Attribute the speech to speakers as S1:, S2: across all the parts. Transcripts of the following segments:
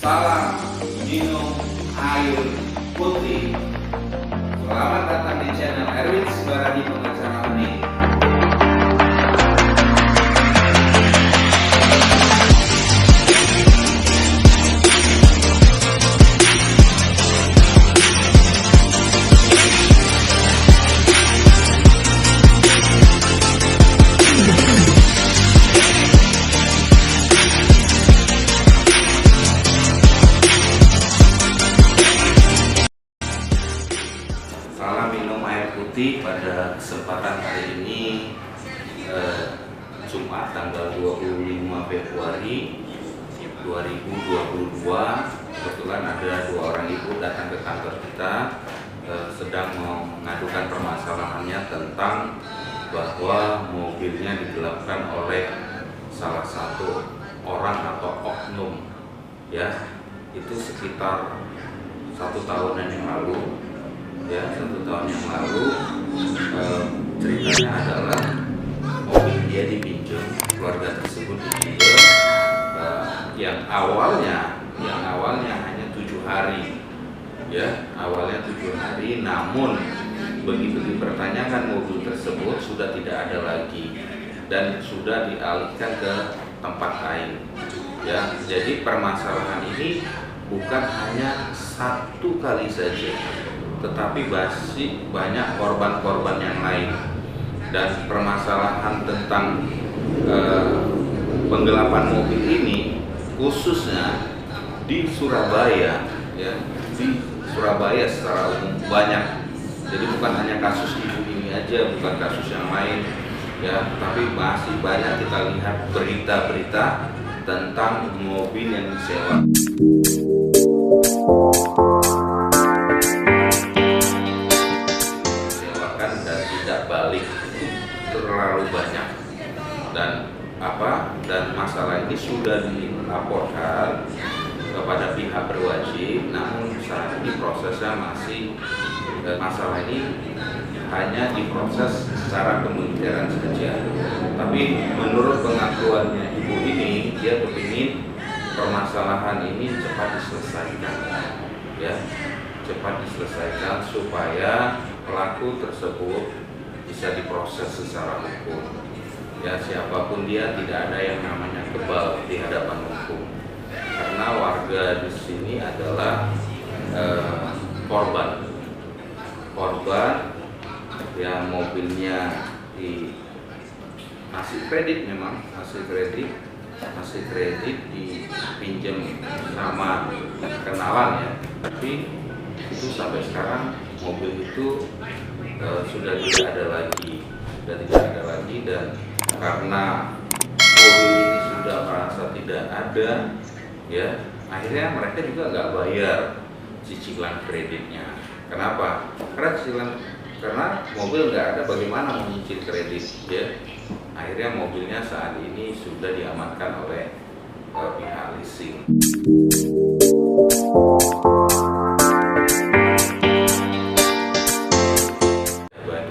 S1: Salam minum air putih. Selamat datang di channel Erwin Sibarani Pengacara Unik. Salam minum air putih pada kesempatan hari ini Jumat tanggal 25 Februari 2022. Kebetulan ada dua orang ibu datang ke kantor kita sedang mengadukan permasalahannya tentang bahwa mobilnya digelapkan oleh salah satu orang atau oknum, ya, itu sekitar 1 tahunan yang lalu. Ya, 1 tahun yang lalu ceritanya adalah mobil dia dipinjam, keluarga tersebut dipinjam yang awalnya hanya 7 hari, ya, awalnya 7 hari. Namun begitu dipertanyakan mobil tersebut sudah tidak ada lagi dan sudah dialihkan ke tempat lain, ya. Jadi permasalahan ini bukan hanya 1 kali saja, tetapi masih banyak korban-korban yang lain. Dan permasalahan tentang penggelapan mobil ini khususnya di Surabaya, ya, di Surabaya secara umum banyak. Jadi bukan hanya kasus ibu ini aja, bukan kasus yang lain, ya, tapi masih banyak kita lihat berita-berita tentang mobil yang disewa. Balik itu terlalu banyak dan masalah ini sudah dilaporkan kepada pihak berwajib, namun saat ini prosesnya masih masalah ini hanya diproses secara kementerian saja. Tapi menurut pengakuannya ibu ini, dia berpikir permasalahan ini cepat diselesaikan, ya, cepat diselesaikan supaya pelaku tersebut bisa diproses secara hukum. Ya, siapapun dia, tidak ada yang namanya kebal di hadapan hukum. Karena warga di sini adalah korban yang mobilnya masih kredit, memang masih kredit dipinjam sama kenalan, ya. Tapi itu sampai sekarang mobil itu sudah tidak ada lagi, dan karena mobil ini sudah merasa tidak ada, ya, akhirnya mereka juga nggak bayar cicilan kreditnya. Kenapa? Karena mobil nggak ada, bagaimana menyicil kredit, ya. Akhirnya mobilnya saat ini sudah diamankan oleh pihak leasing.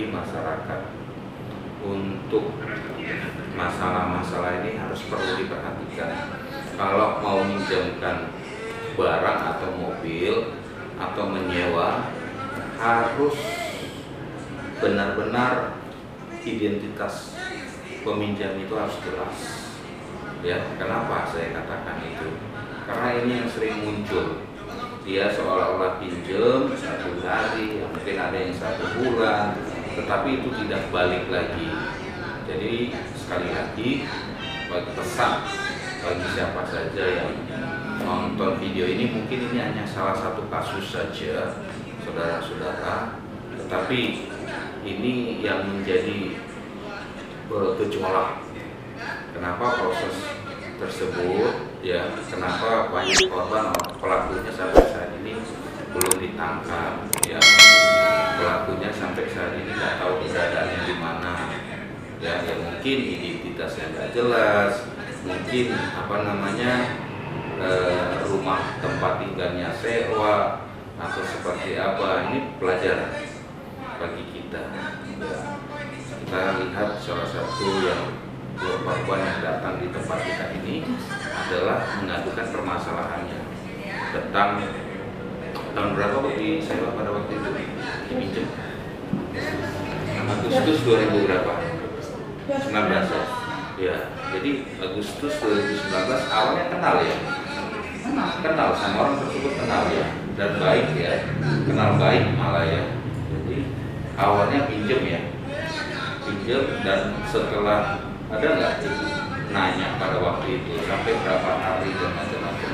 S1: Masyarakat untuk masalah-masalah ini harus perlu diperhatikan. Kalau mau minjamkan barang atau mobil atau menyewa, harus benar-benar identitas peminjam itu harus jelas, ya. Kenapa saya katakan itu? Karena ini yang sering muncul, dia seolah-olah pinjam 1 hari, mungkin ada yang 1 bulan, tetapi itu tidak balik lagi. Jadi sekali lagi, bagi pesan bagi siapa saja yang nonton video ini, mungkin ini hanya salah satu kasus saja, saudara-saudara, tetapi ini yang menjadi gejolak. Kenapa proses tersebut, ya, kenapa banyak korban, pelakunya sampai saat ini belum ditangkap, ya. Pelakunya sampai saat ini nggak tahu keberadaannya di mana, ya, mungkin identitasnya nggak jelas, mungkin rumah tempat tinggalnya sewa atau seperti apa. Ini pelajaran bagi kita, ya. Kita lihat salah satu yang korban yang datang di tempat kita ini adalah mengadukan permasalahannya. tentang tahun berapa kok disewa pada waktu itu dipinjam? Agustus 2000 berapa? 19 ya? Ya, jadi Agustus 2019 awalnya kenal ya? Kenal sama orang tersebut, kenal ya, dan baik ya, kenal baik malah ya. Jadi awalnya pinjam ya, pinjam, dan setelah ada nggak ibu nanya pada waktu itu sampai berapa hari dan macam-macam?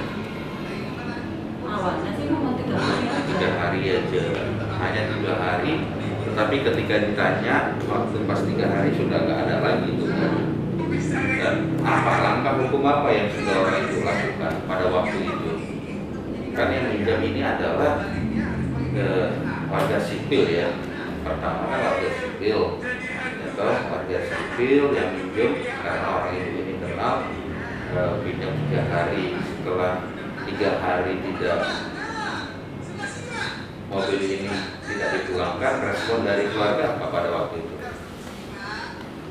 S2: Awalnya sih memang 3 hari aja.
S1: 3 hari aja, hanya 3 hari. Tetapi ketika ditanya waktu pas 3 hari sudah nggak ada lagi itu. Dan apa langkah hukum apa yang sudah orang itu lakukan pada waktu itu? Kan yang minjam ini adalah warga sipil ya. Pertama kan warga sipil, atau warga sipil yang minjam karena orang itu ini kenal, pinjam 3 hari. Setelah 3 hari tidak, mobil ini tidak dipulangkan, respon dari keluarga apa pada waktu itu?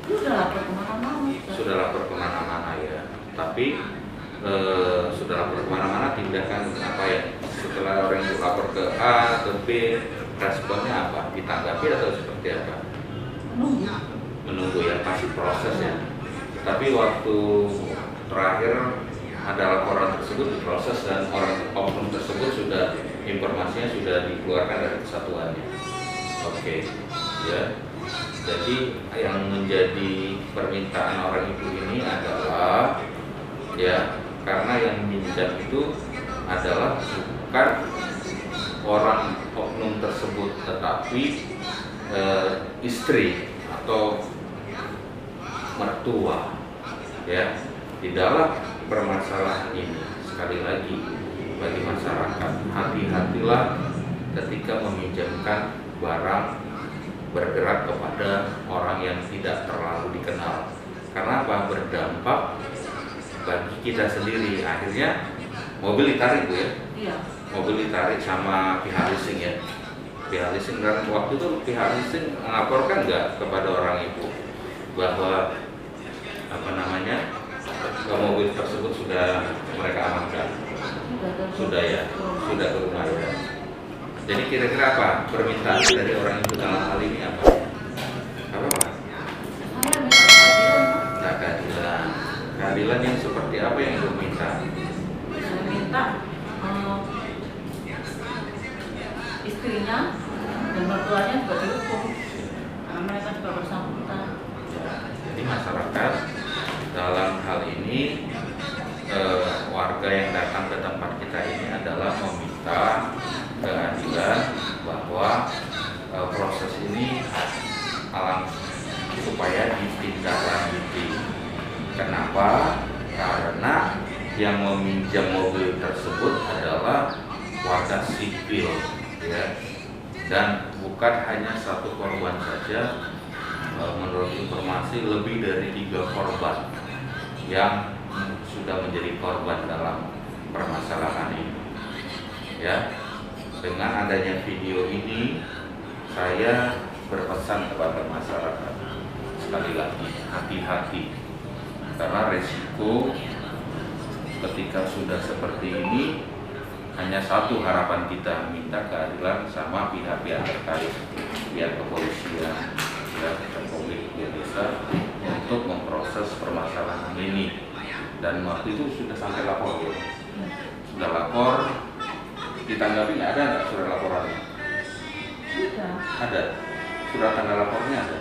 S2: Sudah lapor kemana-mana.
S1: Sudah lapor kemana-mana ya. Tapi sudah lapor kemana-mana, tindakan apa ya? Setelah orang itu lapor ke A ke B, responnya apa? Ditanggapi atau seperti apa? Menunggu ya, masih proses ya. Tapi waktu terakhir ada laporan tersebut diproses dan orang oknum tersebut sudah, informasinya sudah dikeluarkan dari kesatuannya. Oke, ya. Jadi yang menjadi permintaan orang ibu ini adalah ya, karena yang minjam itu adalah bukan orang oknum tersebut, tetapi istri atau mertua ya. Di dalam permasalahan ini, sekali lagi bagi masyarakat, hati-hatilah ketika meminjamkan barang bergerak kepada orang yang tidak terlalu dikenal. Karena apa? Berdampak bagi kita sendiri. Akhirnya mobil ditarik Bu ya?
S2: Iya.
S1: Mobil ditarik sama pihak leasing ya. Pihak leasing, dan waktu itu pihak leasing melaporkan nggak kepada orang ibu bahwa apa namanya, mobil tersebut sudah mereka amankan? Sudah ya, sudah ke rumah ya. Jadi kira-kira apa permintaan dari orang itu dalam hal ini apa? Apa Pak?
S2: Saya minta keadilan.
S1: Nah, keadilan. Keadilan yang seperti apa yang Ibu minta?
S2: Saya minta istrinya dan mertuanya juga dihukum karena mereka juga bersangkutan.
S1: Ya, jadi masyarakat dalam hal ini, warga yang datang ke tempat kita ini adalah meminta keadilan bahwa proses ini supaya ditindaklanjuti. Kenapa? Karena yang meminjam mobil tersebut adalah warga sipil ya, dan bukan hanya satu korban saja. Menurut informasi lebih dari 3 korban yang sudah menjadi korban dalam permasalahan ini ya. Dengan adanya video ini, saya berpesan kepada masyarakat, sekali lagi hati-hati, karena resiko ketika sudah seperti ini hanya satu harapan kita, minta keadilan sama pihak-pihak terkait, pihak kepolisian ya, dan pemerintah desa untuk memproses permasalahan ini. Dan waktu itu sudah sampai lapor ya, sudah lapor. Ditanggapi nggak, ada nggak surat laporannya?
S2: Sudah.
S1: Ada. Surat tanda lapornya ada.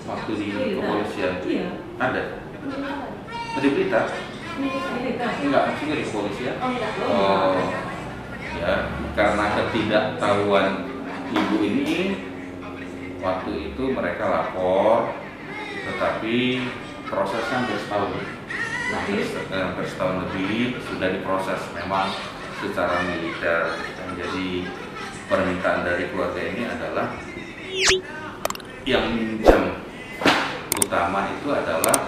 S1: Waktu di kepolisian
S2: Iya.
S1: ada. Di berita? Enggak, maksudnya di kepolisian. Oh, ya, karena ketidaktahuan ibu ini, waktu itu mereka lapor, tetapi prosesnya hampir setahun. Hampir setahun lebih sudah diproses memang secara militer. Jadi permintaan dari keluarga ini adalah yang minjam utama itu adalah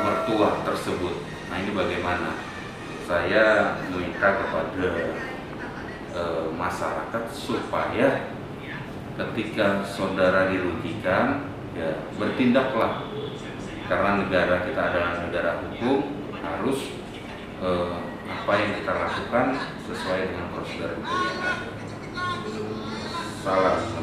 S1: mertua tersebut. Nah, ini bagaimana? Saya meminta kepada masyarakat supaya ketika saudara dirugikan, ya bertindaklah, karena negara kita adalah negara hukum, harus apa yang kita lakukan sesuai dengan prosedur hukum yang ada. Salam.